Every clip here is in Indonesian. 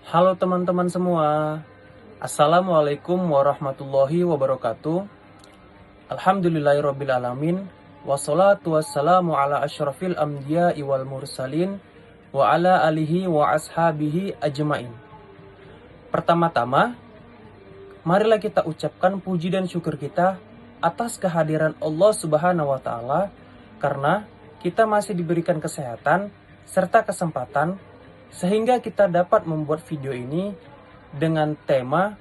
Halo teman-teman semua, Assalamualaikum warahmatullahi wabarakatuh. Alhamdulillahirrabbilalamin. Wassalatu wassalamu ala asyrafil anbiya'i wal mursalin wa ala alihi wa ashabihi ajmain. Pertama-tama, marilah kita ucapkan puji dan syukur kita atas kehadiran Allah Subhanahu wa taala karena kita masih diberikan kesehatan serta kesempatan sehingga kita dapat membuat video ini dengan tema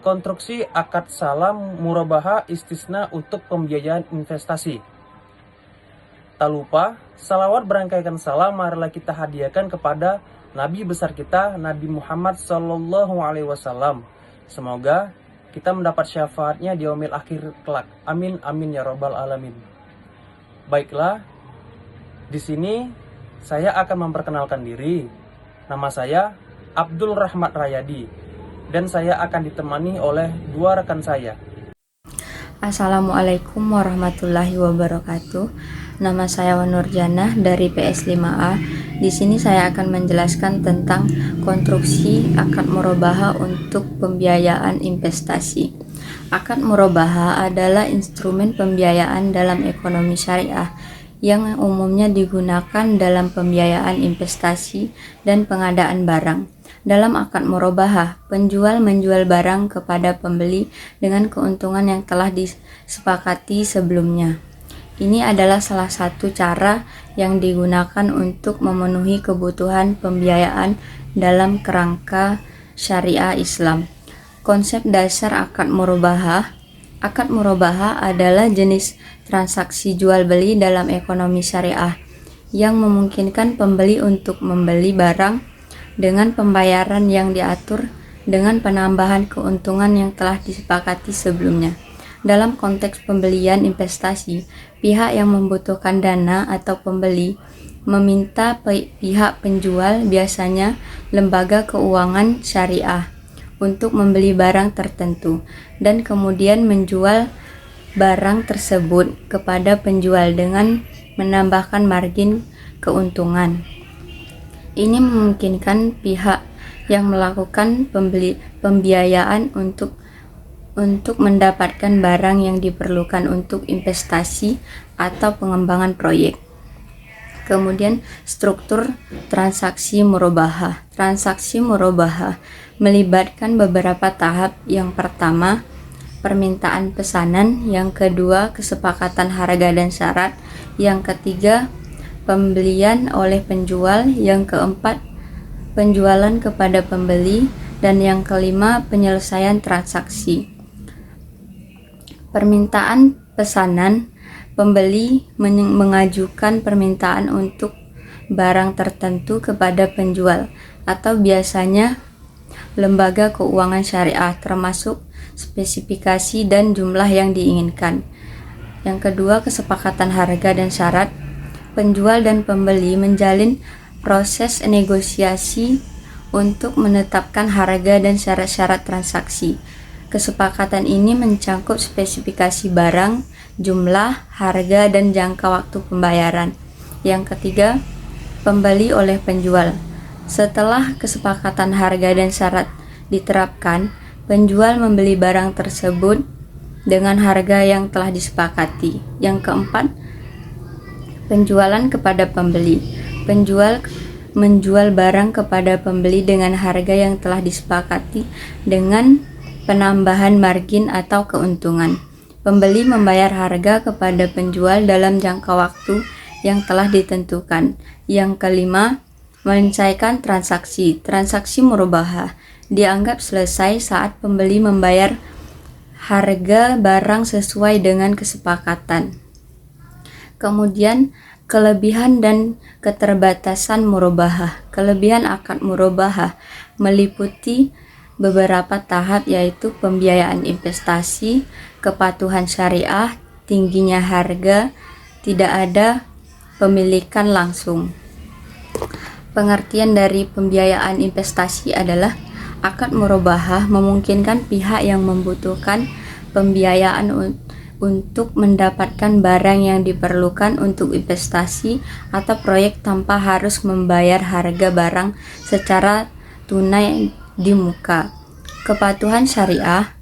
konstruksi akad salam murabaha istisna untuk pembiayaan investasi. Tak lupa, salawat berangkaikan salam marilah kita hadiahkan kepada Nabi besar kita, Nabi Muhammad SAW. Semoga kita mendapat syafaatnya di yaumil akhir kelak. Amin, amin ya robbal alamin. Baiklah, di sini saya akan memperkenalkan diri. Nama saya Abdul Rahmat Rayadi dan saya akan ditemani oleh dua rekan saya. Assalamualaikum warahmatullahi wabarakatuh. Nama saya Nurjannah dari PS5A. Di sini saya akan menjelaskan tentang konstruksi akad murabaha untuk pembiayaan investasi. Akad murabaha adalah instrumen pembiayaan dalam ekonomi syariah yang umumnya digunakan dalam pembiayaan investasi dan pengadaan barang. Dalam akad murabahah, penjual menjual barang kepada pembeli dengan keuntungan yang telah disepakati sebelumnya. Ini adalah salah satu cara yang digunakan untuk memenuhi kebutuhan pembiayaan dalam kerangka syariah Islam. Konsep dasar akad murabahah. Akad murabahah adalah jenis transaksi jual beli dalam ekonomi syariah yang memungkinkan pembeli untuk membeli barang dengan pembayaran yang diatur dengan penambahan keuntungan yang telah disepakati sebelumnya. Dalam konteks pembelian investasi, pihak yang membutuhkan dana atau pembeli meminta pihak penjual, biasanya lembaga keuangan syariah, untuk membeli barang tertentu dan kemudian menjual barang tersebut kepada penjual dengan menambahkan margin keuntungan. Ini memungkinkan pihak yang melakukan pembiayaan untuk mendapatkan barang yang diperlukan untuk investasi atau pengembangan proyek. Kemudian struktur transaksi murabahah. Transaksi murabahah melibatkan beberapa tahap. Yang pertama, permintaan pesanan. Yang kedua, kesepakatan harga dan syarat. Yang ketiga, pembelian oleh penjual. Yang keempat, penjualan kepada pembeli. Dan yang kelima, penyelesaian transaksi. Permintaan pesanan. Pembeli mengajukan permintaan untuk barang tertentu kepada penjual atau biasanya lembaga keuangan syariah, termasuk spesifikasi dan jumlah yang diinginkan. Yang kedua, kesepakatan harga dan syarat. Penjual dan pembeli menjalin proses negosiasi untuk menetapkan harga dan syarat-syarat transaksi. Kesepakatan ini mencakup spesifikasi barang, jumlah, harga, dan jangka waktu pembayaran. Yang ketiga, pembeli oleh penjual. Setelah kesepakatan harga dan syarat diterapkan, penjual membeli barang tersebut dengan harga yang telah disepakati. Yang keempat, penjualan kepada pembeli. Penjual menjual barang kepada pembeli dengan harga yang telah disepakati dengan penambahan margin atau keuntungan. Pembeli membayar harga kepada penjual dalam jangka waktu yang telah ditentukan. Yang kelima, menyelesaikan transaksi. Transaksi murabahah dianggap selesai saat pembeli membayar harga barang sesuai dengan kesepakatan. Kemudian, kelebihan dan keterbatasan murabahah. Kelebihan akad murabahah meliputi beberapa tahap, yaitu pembiayaan investasi, kepatuhan syariah, tingginya harga, tidak ada pemilikan langsung. Pengertian dari pembiayaan investasi adalah akad murabahah memungkinkan pihak yang membutuhkan pembiayaan untuk mendapatkan barang yang diperlukan untuk investasi atau proyek tanpa harus membayar harga barang secara tunai di muka. Kepatuhan syariah.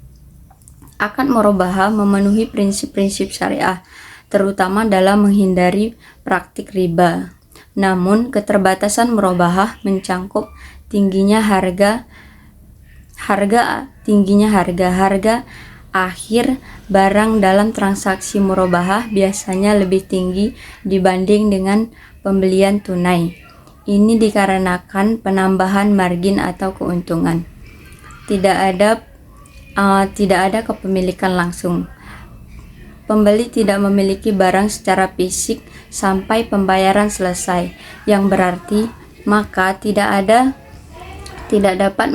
Akad murabahah memenuhi prinsip-prinsip syariah, terutama dalam menghindari praktik riba. Namun, keterbatasan murabahah mencangkup tingginya harga akhir barang dalam transaksi murabahah biasanya lebih tinggi dibanding dengan pembelian tunai. Ini dikarenakan penambahan margin atau keuntungan. Tidak ada kepemilikan langsung. Pembeli tidak memiliki barang secara fisik sampai pembayaran selesai, yang berarti maka tidak dapat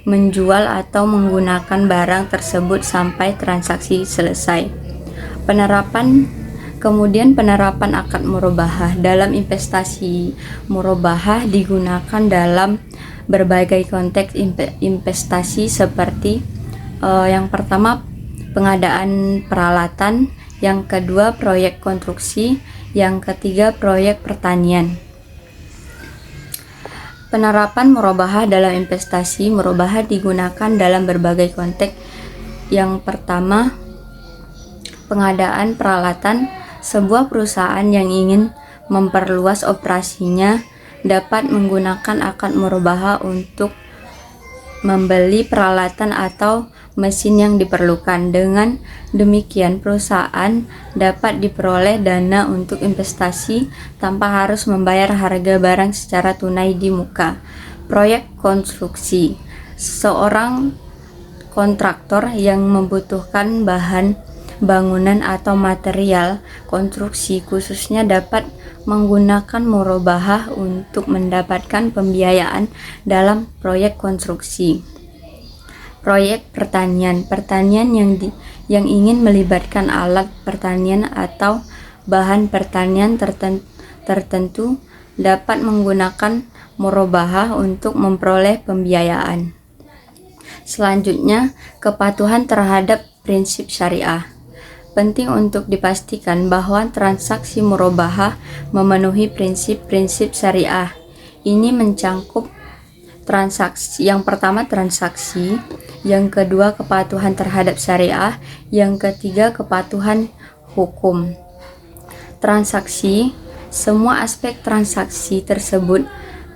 menjual atau menggunakan barang tersebut sampai transaksi selesai. Penerapan akad murabahah dalam investasi. Murabahah digunakan dalam berbagai konteks investasi seperti yang pertama pengadaan peralatan, yang kedua proyek konstruksi, yang ketiga proyek pertanian. Penerapan murabahah dalam investasi. Murabahah digunakan dalam berbagai konteks. Yang pertama, pengadaan peralatan. Sebuah perusahaan yang ingin memperluas operasinya dapat menggunakan akad murabahah untuk membeli peralatan atau mesin yang diperlukan. Dengan demikian, perusahaan dapat diperoleh dana untuk investasi tanpa harus membayar harga barang secara tunai di muka. Proyek konstruksi. Seorang kontraktor yang membutuhkan bahan bangunan atau material konstruksi khususnya dapat menggunakan murabahah untuk mendapatkan pembiayaan dalam proyek konstruksi. Proyek pertanian. Pertanian yang ingin melibatkan alat pertanian atau bahan pertanian tertentu dapat menggunakan murabahah untuk memperoleh pembiayaan. Selanjutnya, kepatuhan terhadap prinsip syariah. Penting untuk dipastikan bahwa transaksi murabahah memenuhi prinsip-prinsip syariah. Ini mencangkup transaksi. Yang pertama transaksi, yang kedua kepatuhan terhadap syariah, yang ketiga kepatuhan hukum. Transaksi. Semua aspek transaksi tersebut,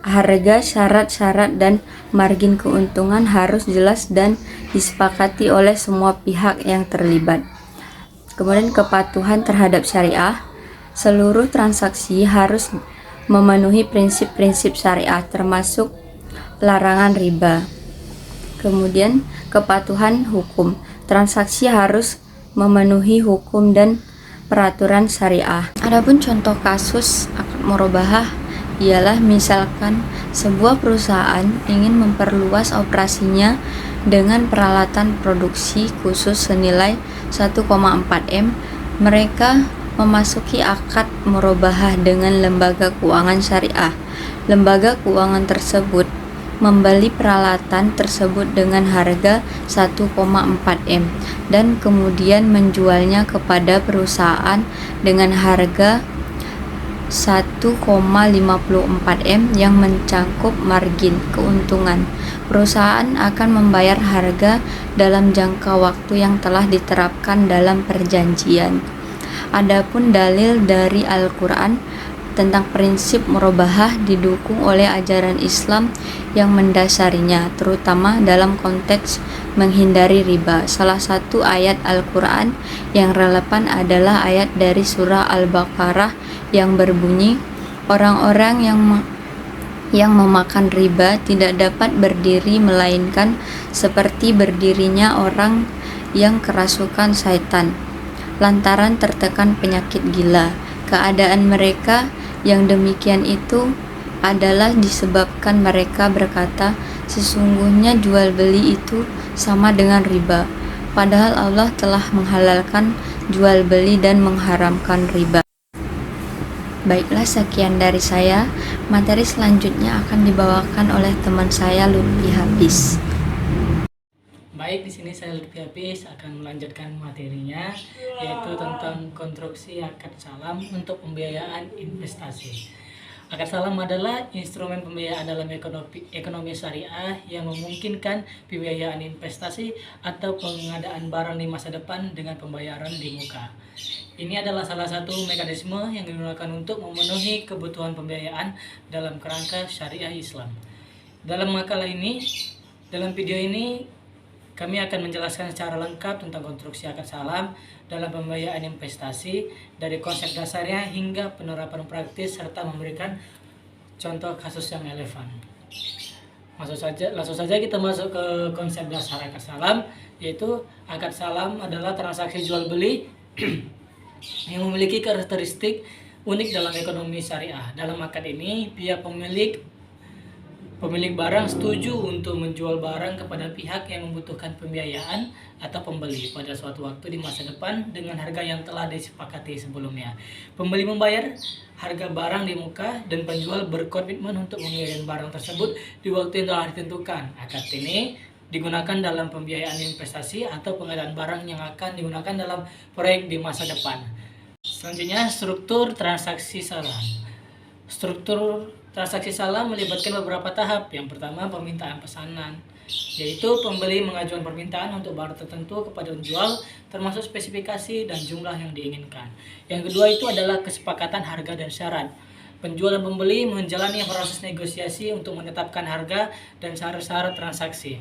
harga, syarat-syarat, dan margin keuntungan harus jelas dan disepakati oleh semua pihak yang terlibat. Kemudian kepatuhan terhadap syariah. Seluruh transaksi harus memenuhi prinsip-prinsip syariah termasuk larangan riba. Kemudian kepatuhan hukum. Transaksi harus memenuhi hukum dan peraturan syariah. Adapun contoh kasus akad murabahah ialah misalkan sebuah perusahaan ingin memperluas operasinya dengan peralatan produksi khusus senilai 1,4 M. Mereka memasuki akad murabahah dengan lembaga keuangan syariah. Lembaga keuangan tersebut membeli peralatan tersebut dengan harga 1,4 M dan kemudian menjualnya kepada perusahaan dengan harga 1,54 M yang mencangkup margin keuntungan. Perusahaan akan membayar harga dalam jangka waktu yang telah diterapkan dalam perjanjian. Adapun dalil dari Al-Quran tentang prinsip murabahah didukung oleh ajaran Islam yang mendasarinya, terutama dalam konteks menghindari riba. Salah satu ayat Al-Quran yang relevan adalah ayat dari surah Al-Baqarah yang berbunyi, orang-orang yang memakan riba tidak dapat berdiri melainkan seperti berdirinya orang yang kerasukan syaitan lantaran tertekan penyakit gila. Keadaan mereka yang demikian itu adalah disebabkan mereka berkata, sesungguhnya jual beli itu sama dengan riba, padahal Allah telah menghalalkan jual beli dan mengharamkan riba. Baiklah, sekian dari saya. Materi selanjutnya akan dibawakan oleh teman saya Lutfi Hafiz. Baik, di sini saya Lutfi Hafiz akan melanjutkan materinya, yaitu tentang konstruksi akad salam untuk pembiayaan investasi. Akad salam adalah instrumen pembiayaan dalam ekonomi syariah yang memungkinkan pembiayaan investasi atau pengadaan barang di masa depan dengan pembayaran di muka. Ini adalah salah satu mekanisme yang digunakan untuk memenuhi kebutuhan pembiayaan dalam kerangka syariah Islam. Dalam video ini, kami akan menjelaskan secara lengkap tentang konstruksi akad salam dalam pembiayaan investasi dari konsep dasarnya hingga penerapan praktis serta memberikan contoh kasus yang relevan. Langsung saja kita masuk ke konsep dasar akad salam, yaitu akad salam adalah transaksi jual beli yang memiliki karakteristik unik dalam ekonomi syariah. Dalam akad ini, pihak pemilik barang setuju untuk menjual barang kepada pihak yang membutuhkan pembiayaan atau pembeli pada suatu waktu di masa depan dengan harga yang telah disepakati sebelumnya. Pembeli membayar harga barang di muka dan penjual berkomitmen untuk mengirim barang tersebut di waktu yang telah ditentukan. Akad ini digunakan dalam pembiayaan investasi atau pengadaan barang yang akan digunakan dalam proyek di masa depan. Selanjutnya, struktur transaksi salam. Struktur transaksi salam melibatkan beberapa tahap. Yang pertama, permintaan pesanan, yaitu pembeli mengajukan permintaan untuk barang tertentu kepada penjual, termasuk spesifikasi dan jumlah yang diinginkan. Yang kedua itu adalah kesepakatan harga dan syarat. Penjual dan pembeli menjalani proses negosiasi untuk menetapkan harga dan syarat-syarat transaksi.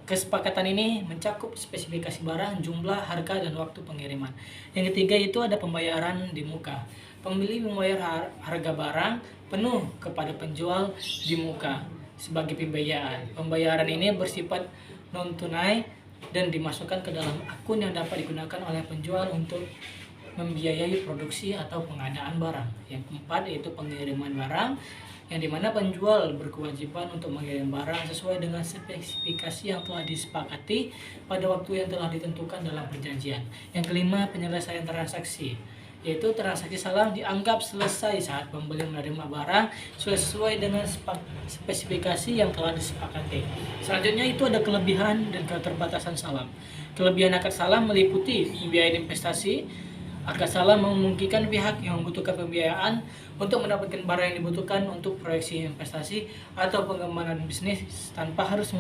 Kesepakatan ini mencakup spesifikasi barang, jumlah, harga, dan waktu pengiriman. Yang ketiga itu ada pembayaran di muka. Pembeli membayar harga barang penuh kepada penjual di muka sebagai pembiayaan. Pembayaran ini bersifat non-tunai dan dimasukkan ke dalam akun yang dapat digunakan oleh penjual untuk membiayai produksi atau pengadaan barang. Yang keempat yaitu pengiriman barang, yang dimana penjual berkewajiban untuk mengirim barang sesuai dengan spesifikasi yang telah disepakati pada waktu yang telah ditentukan dalam perjanjian. Yang kelima, penyelesaian transaksi, yaitu transaksi salam dianggap selesai saat pembeli menerima barang sesuai dengan spesifikasi yang telah disepakati. Selanjutnya itu ada kelebihan dan keterbatasan salam. Kelebihan akad salam meliputi pembiayaan investasi. Akad salam memungkinkan pihak yang membutuhkan pembiayaan untuk mendapatkan barang yang dibutuhkan untuk proyeksi investasi atau pengembangan bisnis tanpa harus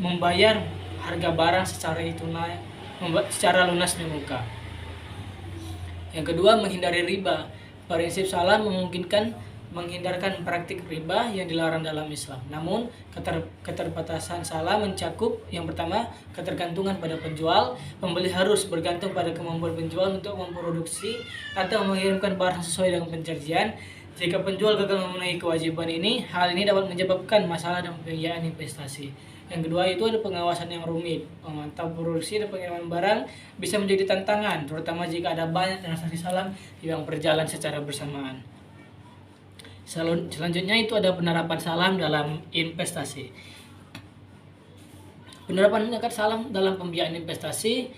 membayar harga barang secara lunas di muka. Yang kedua, menghindari riba. Prinsip salam memungkinkan menghindarkan praktik riba yang dilarang dalam Islam. Namun, keterbatasan salam mencakup yang pertama, ketergantungan pada penjual. Pembeli harus bergantung pada kemampuan penjual untuk memproduksi atau mengirimkan barang sesuai dengan perjanjian. Jika penjual gagal memenuhi kewajiban ini, hal ini dapat menyebabkan masalah dalam pembiayaan investasi. Yang kedua itu ada pengawasan yang rumit. Memantau produksi dan pengiriman barang bisa menjadi tantangan, terutama jika ada banyak transaksi salam yang berjalan secara bersamaan. Selanjutnya itu ada penerapan salam dalam investasi. Penerapan akad salam dalam pembiayaan investasi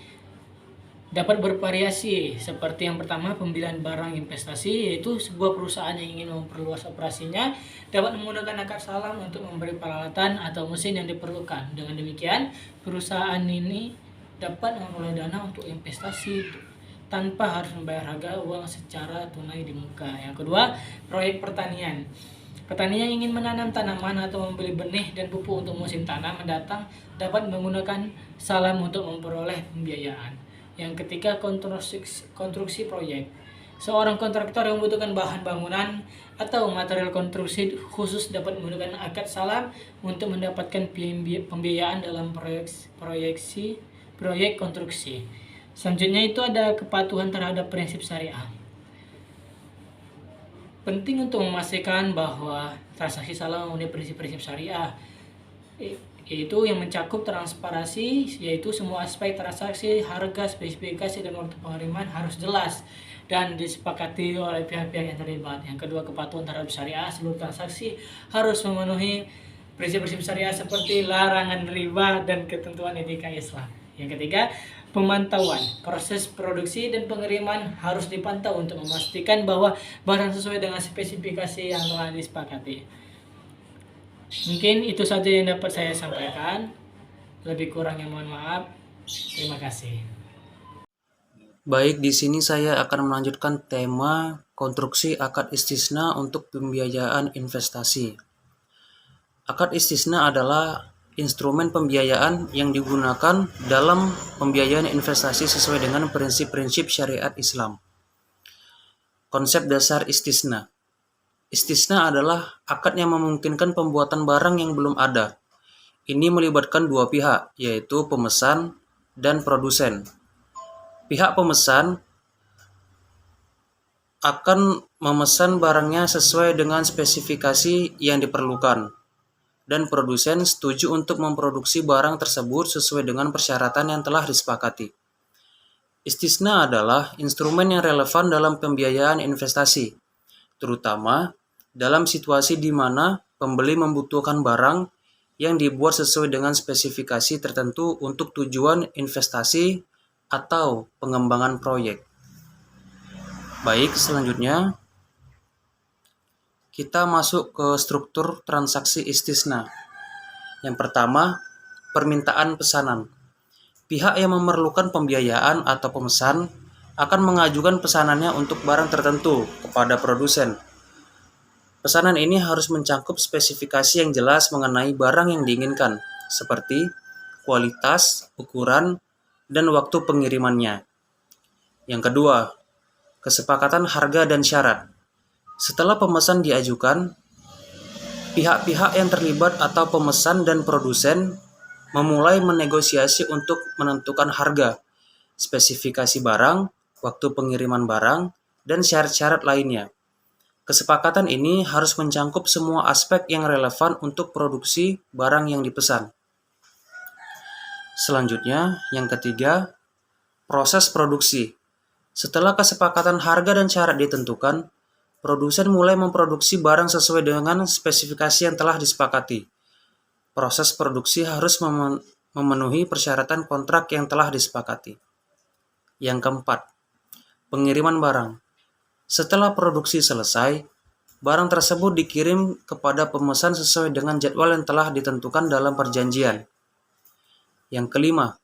dapat bervariasi, seperti yang pertama pembelian barang investasi, yaitu sebuah perusahaan yang ingin memperluas operasinya dapat menggunakan akad salam untuk memberi peralatan atau mesin yang diperlukan. Dengan demikian, perusahaan ini dapat memperoleh dana untuk investasi tanpa harus membayar harga uang secara tunai di muka. Yang kedua, proyek pertanian. Petani yang ingin menanam tanaman atau membeli benih dan pupuk untuk musim tanam mendatang dapat menggunakan salam untuk memperoleh pembiayaan. Yang ketiga, konstruksi proyek. Seorang kontraktor yang membutuhkan bahan bangunan atau material konstruksi khusus dapat menggunakan akad salam untuk mendapatkan pembiayaan dalam proyek konstruksi. Selanjutnya itu ada kepatuhan terhadap prinsip syariah. Penting untuk memastikan bahwa transaksi salam memenuhi prinsip-prinsip syariah, yaitu yang mencakup transparansi, yaitu semua aspek transaksi, harga, spesifikasi, dan waktu pengiriman harus jelas dan disepakati oleh pihak-pihak yang terlibat. Yang kedua, kepatuhan terhadap syariah. Seluruh transaksi harus memenuhi prinsip-prinsip syariah seperti larangan riba dan ketentuan etika Islam. Yang ketiga, pemantauan. Proses produksi dan pengiriman harus dipantau untuk memastikan bahwa barang sesuai dengan spesifikasi yang telah disepakati. Mungkin itu saja yang dapat saya sampaikan. Lebih kurangnya mohon maaf. Terima kasih. Baik, di sini saya akan melanjutkan tema konstruksi akad istisna untuk pembiayaan investasi. Akad istisna adalah instrumen pembiayaan yang digunakan dalam pembiayaan investasi sesuai dengan prinsip-prinsip syariat Islam. Konsep dasar istisna. Istisna adalah akad yang memungkinkan pembuatan barang yang belum ada. Ini melibatkan dua pihak, yaitu pemesan dan produsen. Pihak pemesan akan memesan barangnya sesuai dengan spesifikasi yang diperlukan, dan produsen setuju untuk memproduksi barang tersebut sesuai dengan persyaratan yang telah disepakati. Istisna adalah instrumen yang relevan dalam pembiayaan investasi, terutama dalam situasi di mana pembeli membutuhkan barang yang dibuat sesuai dengan spesifikasi tertentu untuk tujuan investasi atau pengembangan proyek. Baik, selanjutnya kita masuk ke struktur transaksi istisna. Yang pertama, permintaan pesanan. Pihak yang memerlukan pembiayaan atau pemesan akan mengajukan pesanannya untuk barang tertentu kepada produsen. Pesanan ini harus mencakup spesifikasi yang jelas mengenai barang yang diinginkan, seperti kualitas, ukuran, dan waktu pengirimannya. Yang kedua, kesepakatan harga dan syarat. Setelah pemesan diajukan, pihak-pihak yang terlibat atau pemesan dan produsen memulai menegosiasi untuk menentukan harga, spesifikasi barang, waktu pengiriman barang, dan syarat-syarat lainnya. Kesepakatan ini harus mencakup semua aspek yang relevan untuk produksi barang yang dipesan. Selanjutnya, yang ketiga, proses produksi. Setelah kesepakatan harga dan syarat ditentukan, produsen mulai memproduksi barang sesuai dengan spesifikasi yang telah disepakati. Proses produksi harus memenuhi persyaratan kontrak yang telah disepakati. Yang keempat, pengiriman barang. Setelah produksi selesai, barang tersebut dikirim kepada pemesan sesuai dengan jadwal yang telah ditentukan dalam perjanjian. Yang kelima,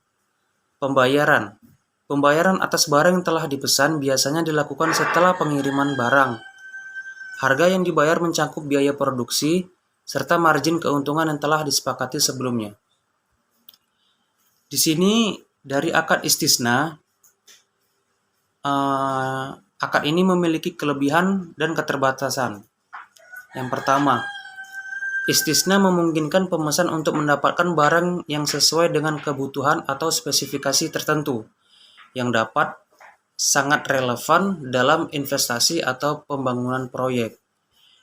pembayaran. Pembayaran atas barang yang telah dipesan biasanya dilakukan setelah pengiriman barang. Harga yang dibayar mencakup biaya produksi serta margin keuntungan yang telah disepakati sebelumnya. Di sini dari akad istisna, akad ini memiliki kelebihan dan keterbatasan. Yang pertama, istisna memungkinkan pemesan untuk mendapatkan barang yang sesuai dengan kebutuhan atau spesifikasi tertentu yang dapat sangat relevan dalam investasi atau pembangunan proyek.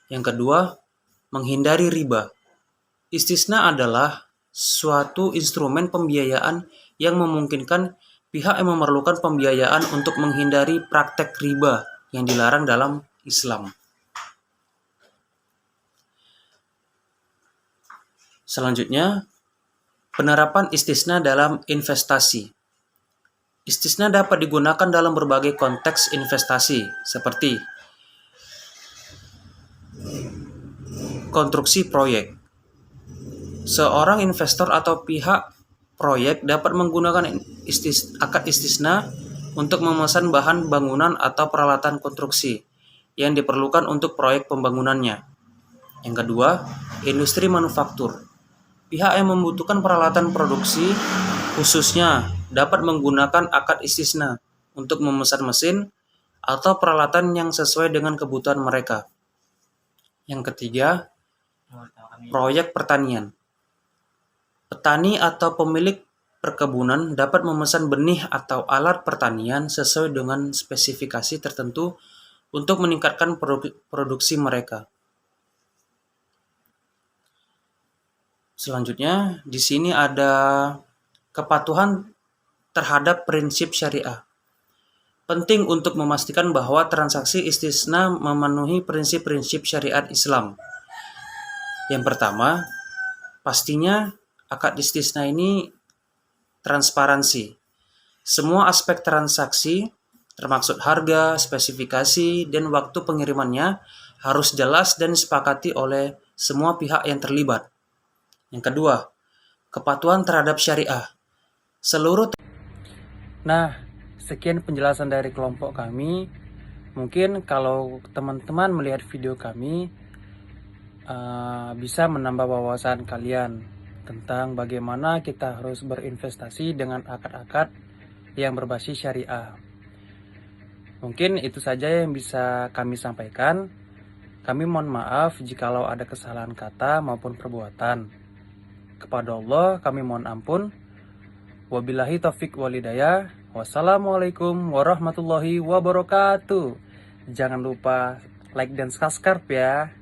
Yang kedua, menghindari riba. Istisna adalah suatu instrumen pembiayaan yang memungkinkan pihak yang memerlukan pembiayaan untuk menghindari praktek riba yang dilarang dalam Islam. Selanjutnya, penerapan istisna dalam investasi. Istisna dapat digunakan dalam berbagai konteks investasi, seperti konstruksi proyek. Seorang investor atau pihak proyek dapat menggunakan akad istisna untuk memesan bahan bangunan atau peralatan konstruksi yang diperlukan untuk proyek pembangunannya. Yang kedua, industri manufaktur. Pihak yang membutuhkan peralatan produksi khususnya dapat menggunakan akad istisna untuk memesan mesin atau peralatan yang sesuai dengan kebutuhan mereka. Yang ketiga, proyek pertanian. Petani atau pemilik perkebunan dapat memesan benih atau alat pertanian sesuai dengan spesifikasi tertentu untuk meningkatkan produksi mereka. Selanjutnya, di sini ada kepatuhan terhadap prinsip syariah. Penting untuk memastikan bahwa transaksi istisna memenuhi prinsip-prinsip syariat Islam. Yang pertama, pastinya akad istisna ini transparansi. Semua aspek transaksi, termasuk harga, spesifikasi, dan waktu pengirimannya, harus jelas dan disepakati oleh semua pihak yang terlibat. Yang kedua, kepatuhan terhadap syariah. sekian penjelasan dari kelompok kami. Mungkin kalau teman-teman melihat video kami bisa menambah wawasan kalian tentang bagaimana kita harus berinvestasi dengan akad-akad yang berbasis syariah. Mungkin itu saja yang bisa kami sampaikan. Kami mohon maaf jikalau ada kesalahan kata maupun perbuatan. Kepada Allah kami mohon ampun. Wabillahi taufik walhidayah. Wassalamualaikum warahmatullahi wabarakatuh. Jangan lupa like dan subscribe ya.